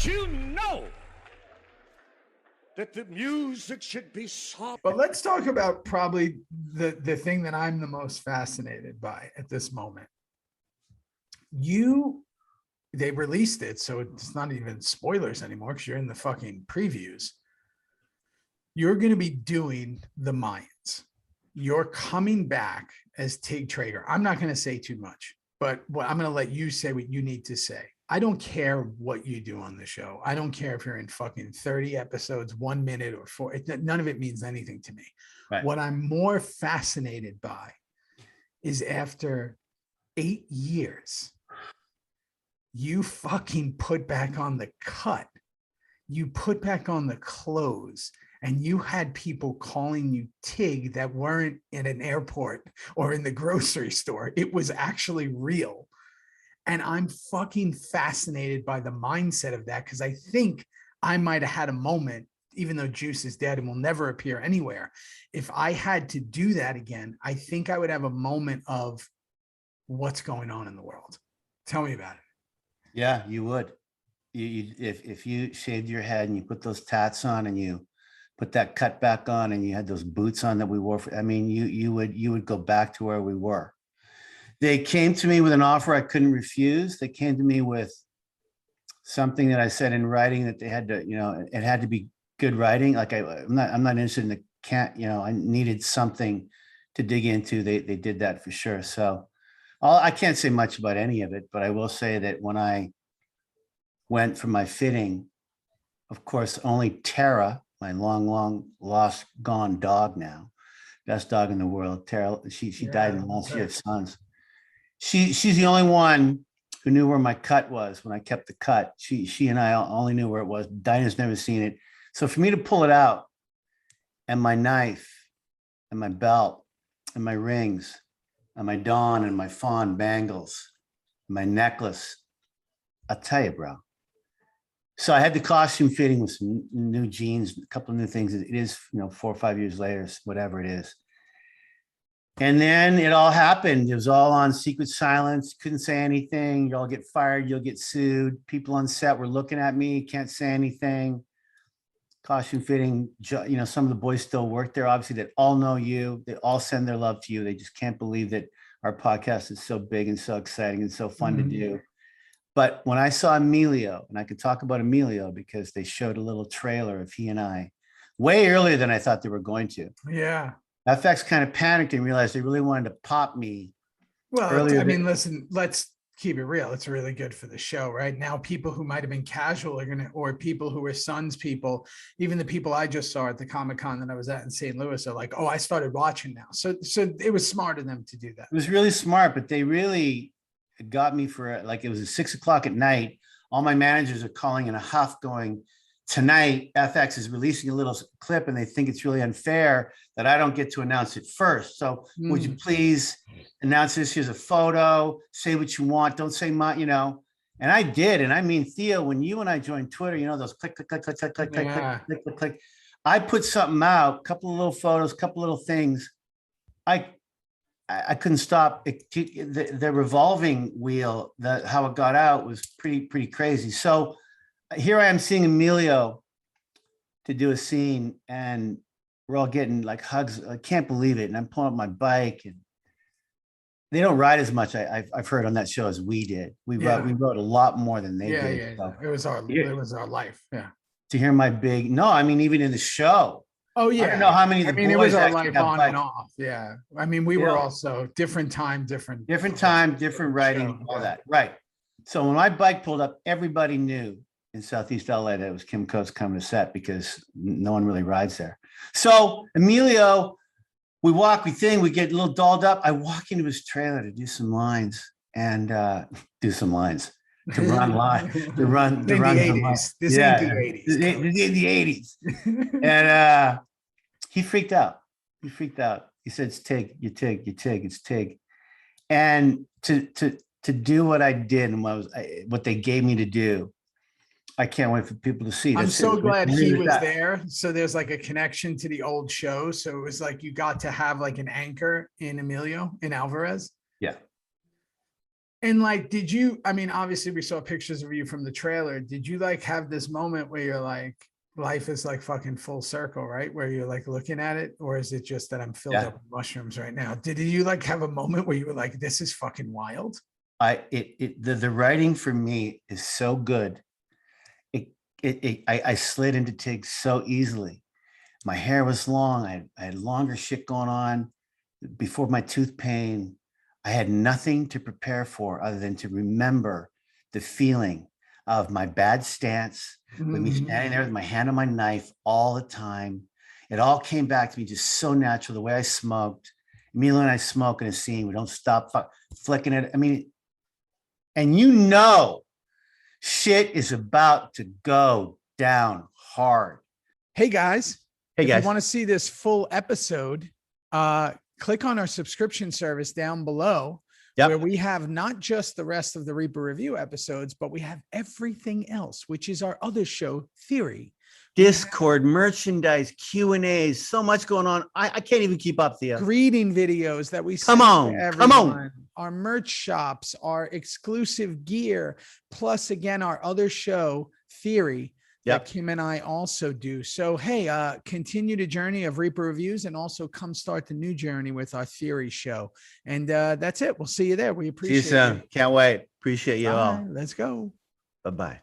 You know that the music should be soft. But let's talk about probably the thing that I'm the most fascinated by at this moment. They released it, so it's not even spoilers anymore because you're in the fucking previews. You're going to be doing the Mayans. You're coming back as Tig Traeger. I'm not going to say too much, but I'm going to let you say what you need to say. I don't care what you do on the show. I don't care if you're in fucking 30 episodes, 1 minute or 4. None of it means anything to me. Right. What I'm more fascinated by is after 8 years, you fucking put back on the cut. You put back on the clothes, and you had people calling you Tig that weren't in an airport or in the grocery store. It was actually real. And I'm fucking fascinated by the mindset of that, because I think I might have had a moment, even though Juice is dead and will never appear anywhere. If I had to do that again, I think I would have a moment of what's going on in the world. Tell me about it. Yeah, you would. If you shaved your head and you put those tats on and you put that cut back on and you had those boots on that we wore, you would go back to where we were. They came to me with an offer I couldn't refuse. They came to me with something that I said in writing that they had to, it had to be good writing. Like I'm not interested in I needed something to dig into. They did that for sure. So I can't say much about any of it, but I will say that when I went for my fitting, of course, only Tara, my long lost, gone dog now, best dog in the world. Tara, she died in the last year of SONS. She's the only one who knew where my cut was when I kept the cut. She and I only knew where it was. Dinah's never seen it. So for me to pull it out, and my knife and my belt and my rings and my Dawn and my fawn bangles, and my necklace, I'll tell you, bro. So I had the costume fitting with some new jeans, a couple of new things. It is, 4 or 5 years later, whatever it is. And then it all happened. It was all on secret silence. Couldn't say anything. You'll get fired. You'll get sued. People on set were looking at me. Can't say anything. Costume fitting. Some of the boys still work there. Obviously, that all know you. They all send their love to you. They just can't believe that our podcast is so big and so exciting and so fun to do. But when I saw Emilio, and I could talk about Emilio because they showed a little trailer of he and I way earlier than I thought they were going to. Yeah. FX kind of panicked and realized they really wanted to pop me. Well, listen, let's keep it real. It's really good for the show, right? Now, people who might have been casual or people who were Sons people, even the people I just saw at the Comic-Con that I was at in St. Louis are like, oh, I started watching now. So it was smart of them to do that. It was really smart, but they really got me for it was 6 o'clock at night. All my managers are calling in a huff going, tonight, FX is releasing a little clip and they think it's really unfair that I don't get to announce it first. So would you please announce this? Here's a photo, say what you want. Don't say and I did. And I mean, Theo, when you and I joined Twitter, those click, click, click, click, click, click, click, click, click, click. I put something out, a couple of little photos, a couple of little things. I couldn't stop it. The revolving wheel, how it got out was pretty crazy. So here I am seeing Emilio to do a scene and we're all getting like hugs. I can't believe it. And I'm pulling up my bike and they don't ride as much. I've heard on that show as we did. We rode a lot more than they did. Yeah. So, it was our life. Yeah. To hear my even in the show. Oh yeah. I don't know how many of the boys it was our life on bikes. And off. Yeah. We were also different time, different writing, all that. Right. So when my bike pulled up, everybody knew in Southeast LA that it was Kim Coates coming to set because no one really rides there. So Emilio, we get a little dolled up. I walk into his trailer to do some lines and to run live, to run the 80s. This ain't the 80s. This ain't the 80s. And he freaked out. He said, it's Tig, it's Tig. And to do what I did and what they gave me to do, I can't wait for people to see. I'm so glad he was there. So there's like a connection to the old show. So it was like you got to have like an anchor in Emilio, in Alvarez. Yeah. And like, did you, I mean, obviously we saw pictures of you from the trailer. Did you like have this moment where you're like, life is like fucking full circle, right? Where you're like looking at it, or is it just that I'm filled up with mushrooms right now? Did you like have a moment where you were like, this is fucking wild? The writing for me is so good. I slid into Tig so easily. My hair was long. I had longer shit going on before my tooth pain. I had nothing to prepare for other than to remember the feeling of my bad stance, with me standing there with my hand on my knife all the time. It all came back to me just so natural, the way I smoked. Milo and I smoke in a scene. We don't stop flicking it. I mean, and you know, shit is about to go down hard. Hey guys. If you want to see this full episode, click on our subscription service down below, where we have not just the rest of the Reaper review episodes, but we have everything else, which is our other show, Theory. Discord, merchandise, Q&As, so much going on. I can't even keep up, Theo. Greeting videos that we come on. Our merch shops, our exclusive gear, plus again, our other show, Theory. That Kim and I also do. So, hey, continue the journey of Reaper Reviews, and also come start the new journey with our Theory show. And that's it. We'll see you there. We appreciate it. See you soon. Can't wait. Appreciate you all. Let's go. Bye-bye.